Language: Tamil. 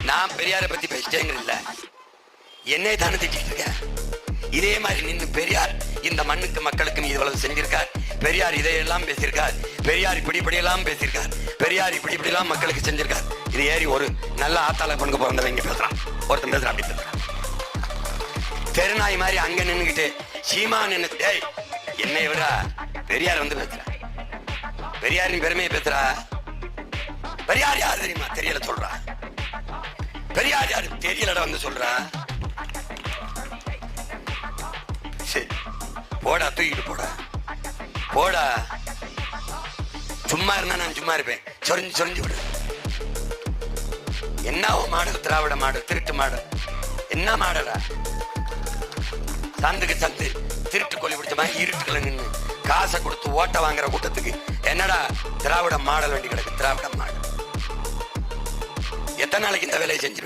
நான் பெரியாரை பத்தி பேசிட்டேங்க இல்ல, என்னை தானே திட்டிட்டு இருக்கேன். இதே மாதிரி நின்று பெரியார் இந்த மண்ணுக்கு மக்களுக்கும் இவ்வளவு செஞ்சிருக்கார், பெரியார் இதையெல்லாம் பேசியிருக்கார், பெரியார் இப்படி எல்லாம் பேசியிருக்கார், பெரியார் இப்படி எல்லாம் மக்களுக்கு செஞ்சிருக்கார். இது ஏறி ஒரு நல்ல ஆத்தாள பொண்ணுக்கு பிறந்தவங்க பேசுறான், ஒருத்தன் பேசுறான், அப்படி பேசுறான். தெருநாய் மாதிரி அங்க நின்னுகிட்டு சீமா நின்று என்னை விட பெரியார் வந்து பேசுற, பெரியாரின் பெருமையை பேசுறா. பெரியார் யார் தெரியுமா? தெரியல சொல்றா. பெரியார் யாரு தெரியலடா வந்து சொல்றா. போடா, தூக்கிட்டு போடா, போடா. சும்மா இருந்தா நான் சும்மா இருப்பேன். சொரிஞ்சு விடு. என்ன மாடல்? திராவிட மாடல், திருட்டு மாடல். என்ன மாடலா? சந்துக்கு சந்து திருட்டு கொல்லி பிடிச்ச மாதிரி இருட்டுக்குள்ள நின்று காசை கொடுத்து ஓட்ட வாங்குற கூட்டத்துக்கு என்னடா திராவிட மாடல் வண்டி கிடக்கு? திராவிட மாடல் எத்தனை நாளைக்கு இந்த வேலையை செஞ்சு